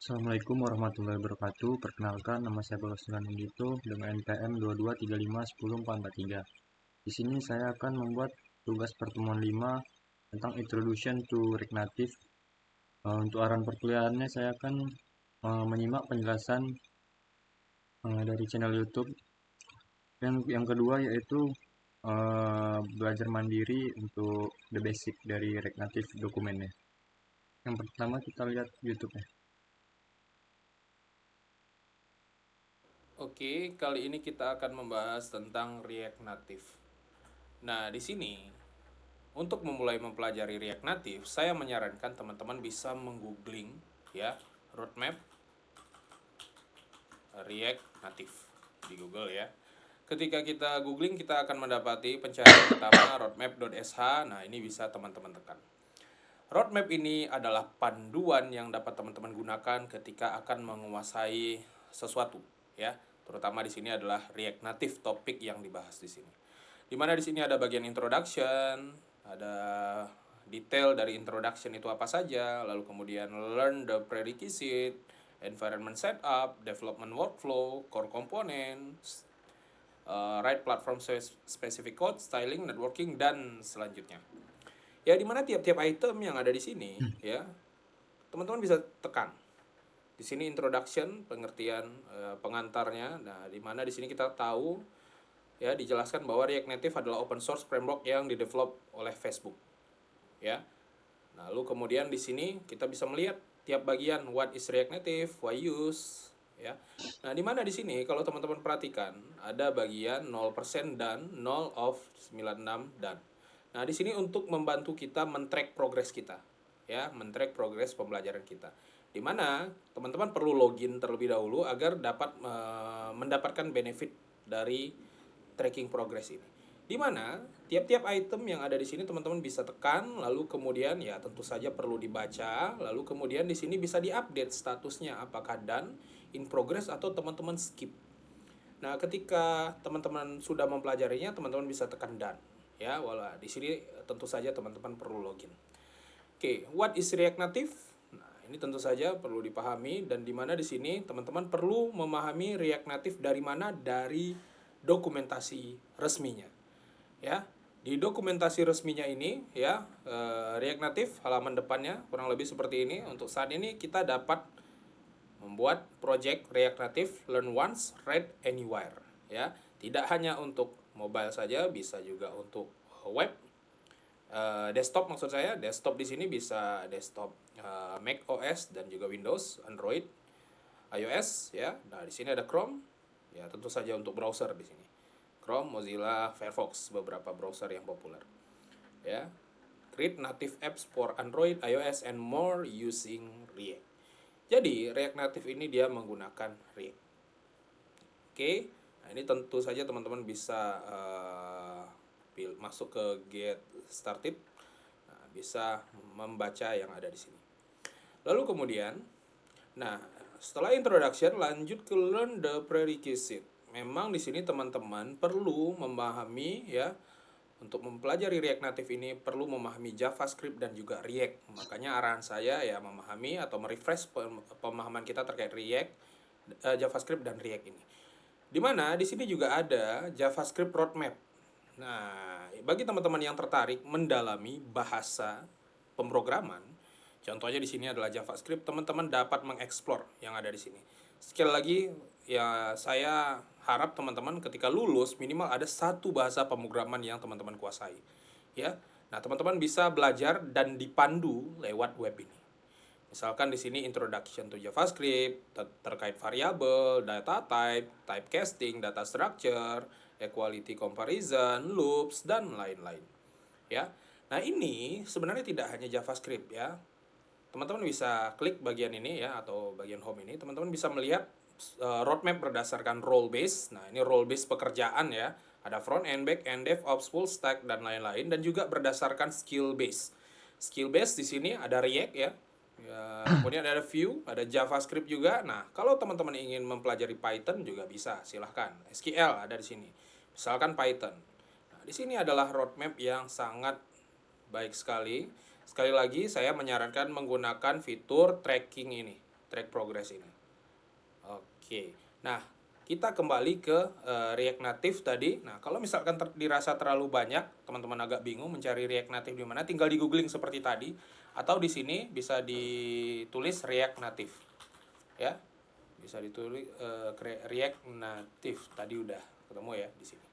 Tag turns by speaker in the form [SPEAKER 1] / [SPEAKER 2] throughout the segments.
[SPEAKER 1] Assalamualaikum warahmatullahi wabarakatuh. Perkenalkan, nama saya Bagas Nandito dengan NPM 22351043. Di sini saya akan membuat tugas pertemuan 5 tentang Introduction to React Native. Untuk arahan perkuliahannya saya akan menyimak penjelasan dari channel YouTube. Yang kedua yaitu belajar mandiri untuk the basic dari React Native dokumennya. Yang pertama kita lihat YouTube-nya.
[SPEAKER 2] Oke, kali ini kita akan membahas tentang React Native. Nah, di sini untuk memulai mempelajari React Native, saya menyarankan teman-teman bisa menggoogling ya, roadmap React Native di Google ya. Ketika kita googling, kita akan mendapati pencarian pertama roadmap.sh. Nah, ini bisa teman-teman tekan. Roadmap ini adalah panduan yang dapat teman-teman gunakan ketika akan menguasai sesuatu, ya. Terutama di sini adalah React Native topik yang dibahas di sini. Di mana di sini ada bagian introduction, ada detail dari introduction itu apa saja, lalu kemudian learn the prerequisite, environment setup, development workflow, core components, write platform specific code, styling, networking, dan selanjutnya. Ya, dimana tiap-tiap item yang ada di sini ya teman-teman bisa tekan di sini introduction, pengertian pengantarnya. Nah, dimana di sini kita tahu ya dijelaskan bahwa React Native adalah open source framework yang didevelop oleh Facebook ya. Lalu kemudian di sini kita bisa melihat tiap bagian, what is React Native, why use ya. Nah, dimana di sini kalau teman-teman perhatikan ada bagian 0% dan 0 of 96 dan. Nah, di sini untuk membantu kita men-track progress kita, ya, men-track progress pembelajaran kita. Di mana teman-teman perlu login terlebih dahulu agar dapat mendapatkan benefit dari tracking progress ini. Di mana tiap-tiap item yang ada di sini teman-teman bisa tekan, lalu kemudian ya tentu saja perlu dibaca, lalu kemudian di sini bisa diupdate statusnya apakah done, in progress, atau teman-teman skip. Nah, ketika teman-teman sudah mempelajarinya, teman-teman bisa tekan done. Ya, wala di sini tentu saja teman-teman perlu login. Oke, what is React Native? Nah, ini tentu saja perlu dipahami, dan di mana di sini teman-teman perlu memahami React Native dari mana? Dari dokumentasi resminya. Ya, di dokumentasi resminya ini ya, React Native halaman depannya kurang lebih seperti ini. Untuk saat ini kita dapat membuat project React Native Learn Once, Read Anywhere ya. Tidak hanya untuk mobile saja, bisa juga untuk web, desktop maksud saya. Desktop di sini bisa desktop Mac OS dan juga Windows, Android, iOS ya. Nah, di sini ada Chrome. Ya, tentu saja untuk browser di sini. Chrome, Mozilla, Firefox, beberapa browser yang populer. Ya. Create native apps for Android, iOS, and more using React. Jadi, React Native ini dia menggunakan React. Oke. Nah, ini tentu saja teman-teman bisa masuk ke Get Started. Nah, bisa membaca yang ada di sini. Lalu kemudian, nah, setelah introduction lanjut ke learn the prerequisite. Memang di sini teman-teman perlu memahami ya, untuk mempelajari React Native ini perlu memahami JavaScript dan juga React. Makanya arahan saya ya memahami atau merefresh pemahaman kita terkait React, JavaScript dan React ini. Dimana di sini juga ada JavaScript roadmap. Nah, bagi teman-teman yang tertarik mendalami bahasa pemrograman, contohnya di sini adalah JavaScript, teman-teman dapat mengeksplor yang ada di sini. Sekali lagi, ya saya harap teman-teman ketika lulus minimal ada satu bahasa pemrograman yang teman-teman kuasai. Ya, nah teman-teman bisa belajar dan dipandu lewat web ini. Misalkan di sini introduction to JavaScript, terkait variabel, data type, typecasting, data structure, equality comparison, loops, dan lain-lain. Ya. Nah, ini sebenarnya tidak hanya JavaScript ya. Teman-teman bisa klik bagian ini ya, atau bagian home ini, teman-teman bisa melihat roadmap berdasarkan role base. Nah, ini role base pekerjaan ya. Ada front end, back end, DevOps, full stack, dan lain-lain, dan juga berdasarkan skill base. Skill base di sini ada React ya. Kemudian ada Vue, ada JavaScript juga. Nah, kalau teman-teman ingin mempelajari Python juga bisa, silahkan. SQL ada di sini. Misalkan Python. Nah, di sini adalah roadmap yang sangat baik sekali. Sekali lagi saya menyarankan menggunakan fitur tracking ini. track progress ini. Oke. Nah, kita kembali ke React Native tadi. Nah, kalau misalkan dirasa terlalu banyak, teman-teman agak bingung mencari React Native di mana, tinggal di googling seperti tadi, atau di sini bisa ditulis React Native. Ya. Bisa ditulis React Native. Tadi udah ketemu ya di sini.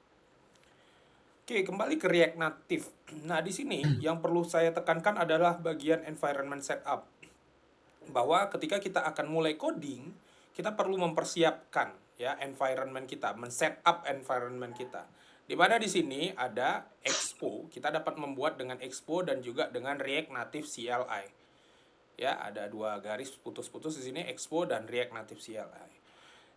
[SPEAKER 2] Oke, kembali ke React Native. Nah, di sini yang perlu saya tekankan adalah bagian environment setup. Bahwa ketika kita akan mulai coding, kita perlu mempersiapkan ya environment kita, men-setup environment kita. Di mana di sini ada Expo, kita dapat membuat dengan Expo dan juga dengan React Native CLI. Ya, ada dua garis putus-putus di sini, Expo dan React Native CLI.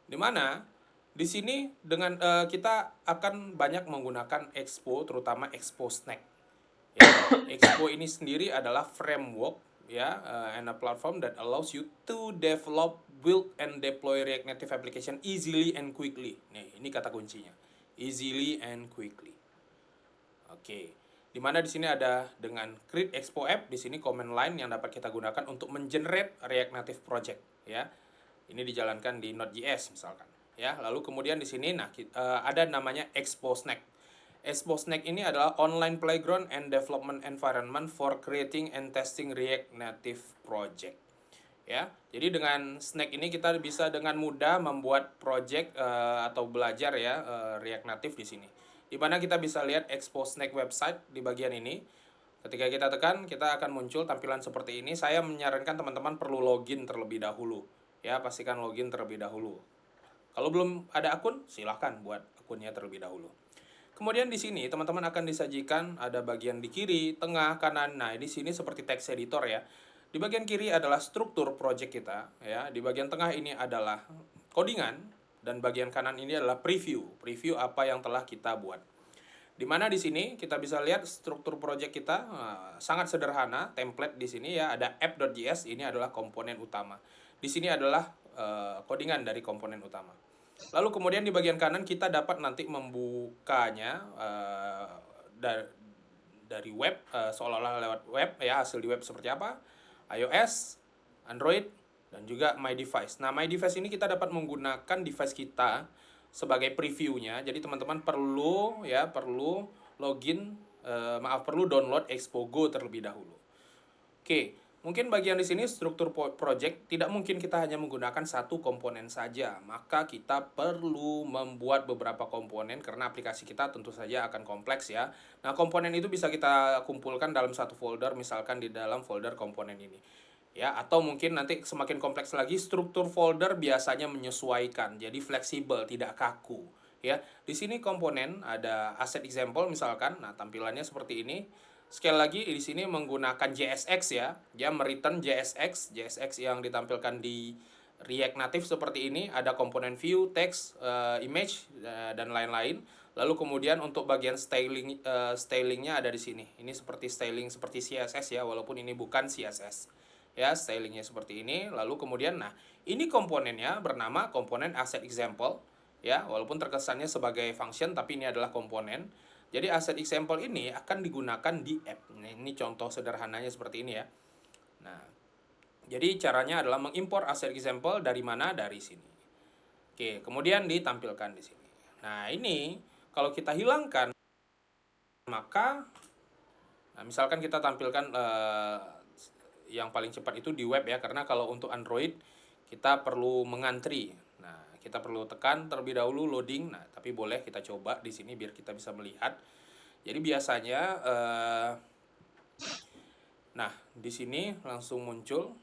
[SPEAKER 2] Di mana di sini dengan kita akan banyak menggunakan Expo, terutama Expo Snack. Ya, Expo ini sendiri adalah framework ya and a platform that allows you to develop, build and deploy React Native application easily and quickly. Nih, ini kata kuncinya. Easily and quickly. Oke. Dimana di sini ada dengan create Expo app, di sini command line yang dapat kita gunakan untuk mengenerate React Native project ya. Ini dijalankan di Node.js misalkan ya. Lalu kemudian di sini ada namanya Expo Snack. Expo Snack ini adalah online playground and development environment for creating and testing React Native project. Ya, jadi dengan Snack ini kita bisa dengan mudah membuat project atau belajar ya React Native di sini. Di mana kita bisa lihat Expo Snack website di bagian ini. Ketika kita tekan, kita akan muncul tampilan seperti ini. Saya menyarankan teman-teman perlu login terlebih dahulu. Ya, pastikan login terlebih dahulu. Kalau belum ada akun, silahkan buat akunnya terlebih dahulu. Kemudian di sini teman-teman akan disajikan ada bagian di kiri, tengah, kanan. Nah, di sini seperti text editor ya. Di bagian kiri adalah struktur project kita ya. Di bagian tengah ini adalah codingan dan bagian kanan ini adalah preview. Preview apa yang telah kita buat. Di mana di sini kita bisa lihat struktur project kita sangat sederhana, template di sini ya ada app.js, ini adalah komponen utama. Di sini adalah codingan dari komponen utama. Lalu kemudian di bagian kanan kita dapat nanti membukanya dari web seolah-olah lewat web ya, hasil di web seperti apa, iOS, Android, dan juga My Device. Nah, My Device ini kita dapat menggunakan device kita sebagai previewnya. Jadi teman-teman perlu login, perlu download Expo Go terlebih dahulu. Oke, mungkin bagian di sini struktur project tidak mungkin kita hanya menggunakan satu komponen saja. Maka kita perlu membuat beberapa komponen karena aplikasi kita tentu saja akan kompleks ya. Nah, komponen itu bisa kita kumpulkan dalam satu folder, misalkan di dalam folder komponen ini. Ya, atau mungkin nanti semakin kompleks lagi struktur folder biasanya menyesuaikan, jadi fleksibel, tidak kaku. Ya, di sini komponen ada asset example misalkan. Nah, tampilannya seperti ini. Sekali lagi di sini menggunakan JSX ya. Dia mereturn JSX yang ditampilkan di React Native seperti ini. Ada komponen view, text, image, dan lain-lain. Lalu kemudian untuk bagian stylingnya ada di sini. Ini seperti styling seperti CSS ya, walaupun ini bukan CSS. Ya, stylingnya seperti ini. Lalu kemudian, nah ini komponennya bernama komponen asset example. Ya, walaupun terkesannya sebagai function, tapi ini adalah komponen. Jadi asset example ini akan digunakan di app. Nah, ini contoh sederhananya seperti ini ya. Nah, jadi caranya adalah mengimpor asset example dari mana? Dari sini. Oke, kemudian ditampilkan di sini. Nah, ini kalau kita hilangkan, maka misalkan kita tampilkan yang paling cepat itu di web ya, karena kalau untuk Android kita perlu mengantri. Nah, kita perlu tekan terlebih dahulu loading. Nah, tapi boleh kita coba di sini biar kita bisa melihat. Jadi biasanya nah, di sini langsung muncul.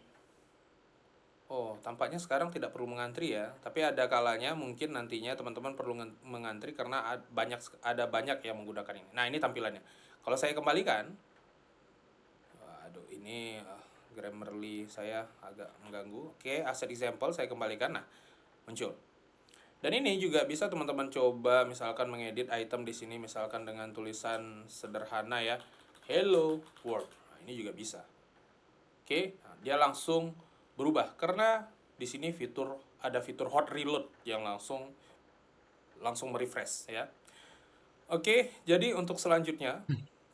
[SPEAKER 2] Oh, tampaknya sekarang tidak perlu mengantri ya. Tapi ada kalanya mungkin nantinya teman-teman perlu mengantri karena ada banyak yang menggunakan ini. Nah, ini tampilannya. Kalau saya kembalikan, ini Grammarly saya agak mengganggu. Oke, asset example saya kembalikan. Nah, muncul. Dan ini juga bisa teman-teman coba misalkan mengedit item di sini misalkan dengan tulisan sederhana ya, hello world. Nah, ini juga bisa. Oke, nah, dia langsung berubah karena di sini ada fitur hot reload yang langsung merefresh ya. Oke, jadi untuk selanjutnya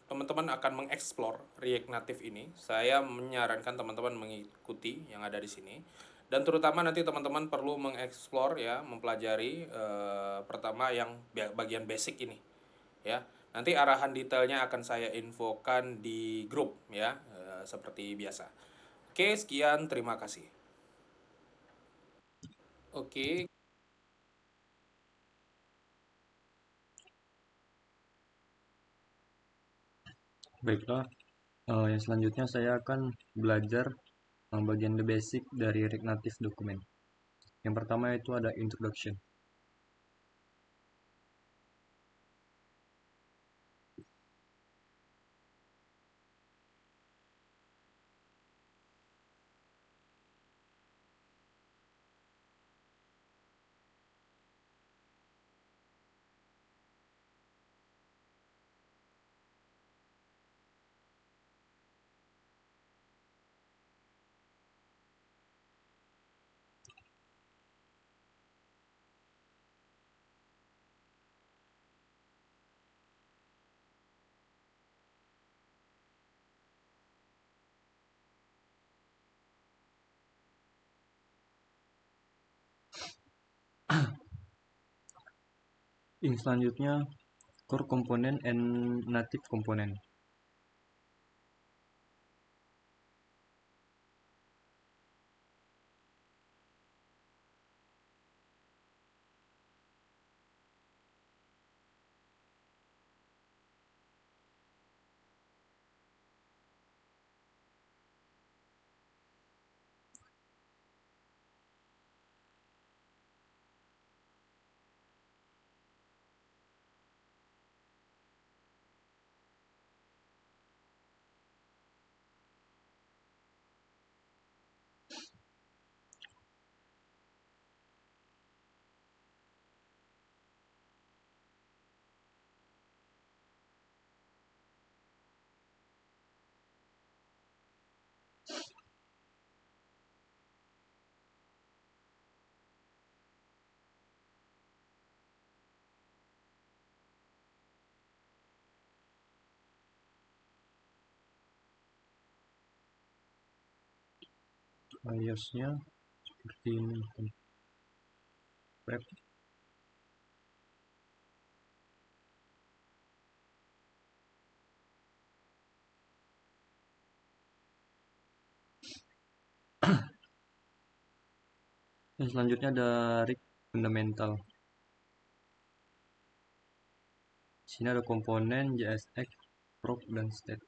[SPEAKER 2] teman-teman akan mengeksplor React Native ini. Saya menyarankan teman-teman mengikuti yang ada di sini. Dan terutama nanti teman-teman perlu mengeksplor ya, mempelajari pertama yang bagian basic ini ya. Nanti arahan detailnya akan saya infokan di grup ya, seperti biasa. Oke, sekian, terima kasih. Oke.
[SPEAKER 1] Baiklah, yang selanjutnya saya akan belajar bagian the basic dari React Native Document. Yang pertama itu ada introduction. Yang selanjutnya core component and native component. iOS-nya seperti ini. Web. Yang selanjutnya ada React fundamental. Sini ada komponen JSX, prop, dan state.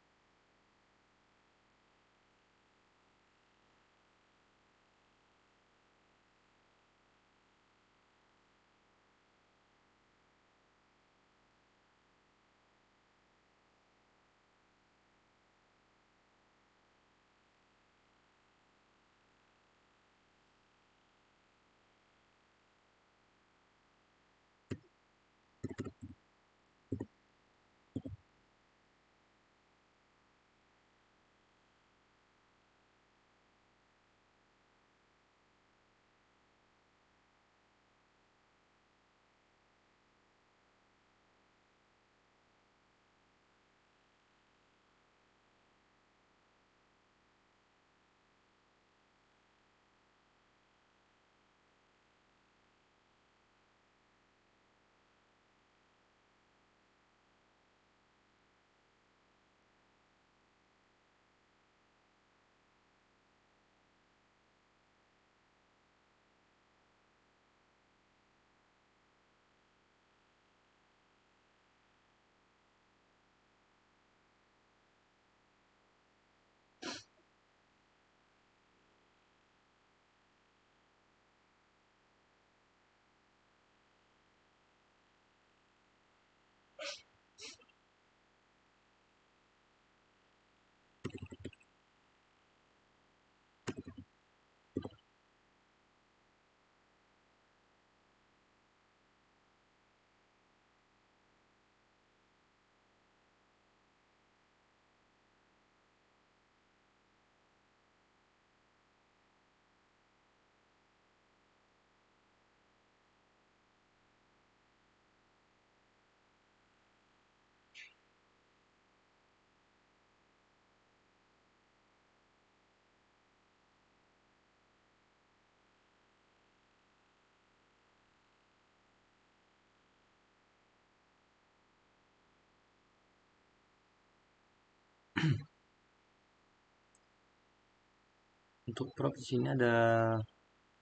[SPEAKER 1] Untuk prop di sini ada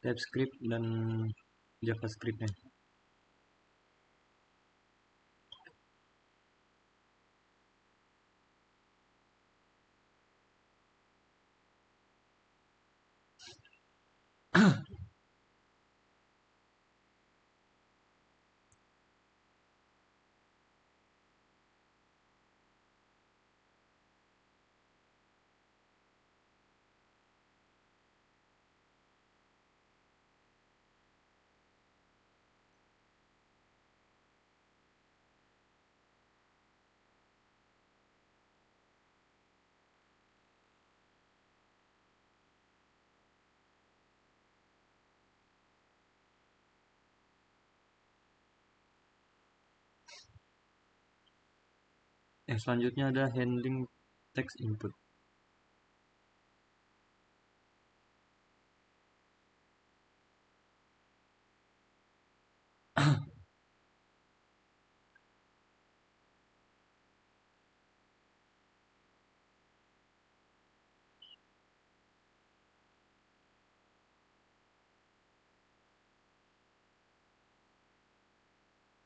[SPEAKER 1] TypeScript dan JavaScript-nya. Yang selanjutnya ada handling text input.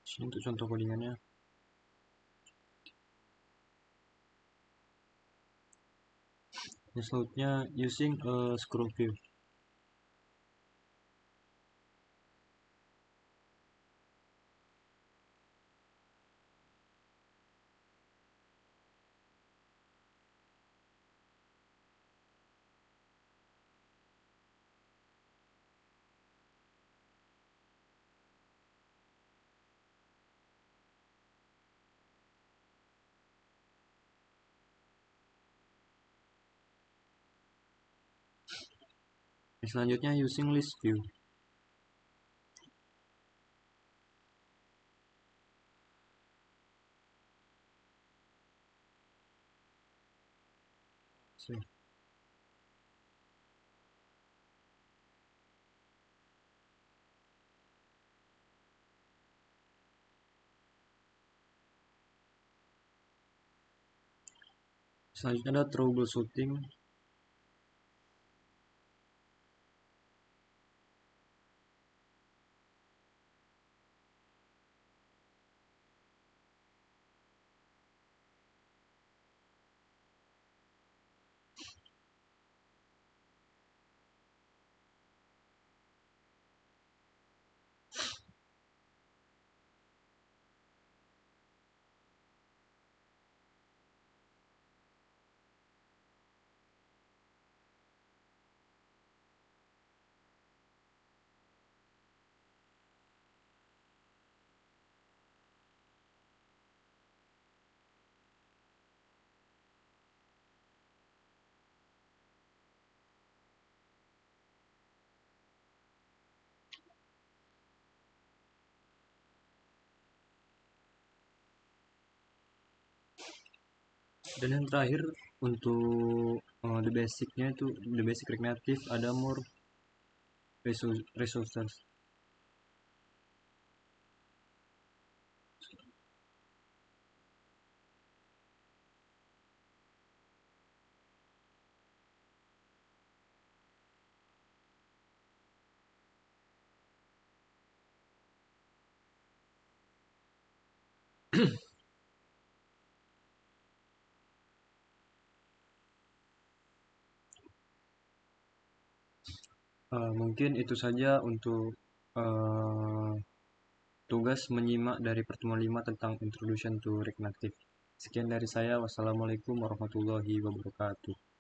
[SPEAKER 1] Sini untuk contoh codingannya. Yang selanjutnya using a scroll view. Yang selanjutnya using list view. Selanjutnya ada troubleshooting. Dan yang terakhir untuk the basicnya itu the basic React Native ada more resources. Mungkin itu saja untuk tugas menyimak dari pertemuan 5 tentang Introduction to React Native. Sekian dari saya. Wassalamualaikum warahmatullahi wabarakatuh.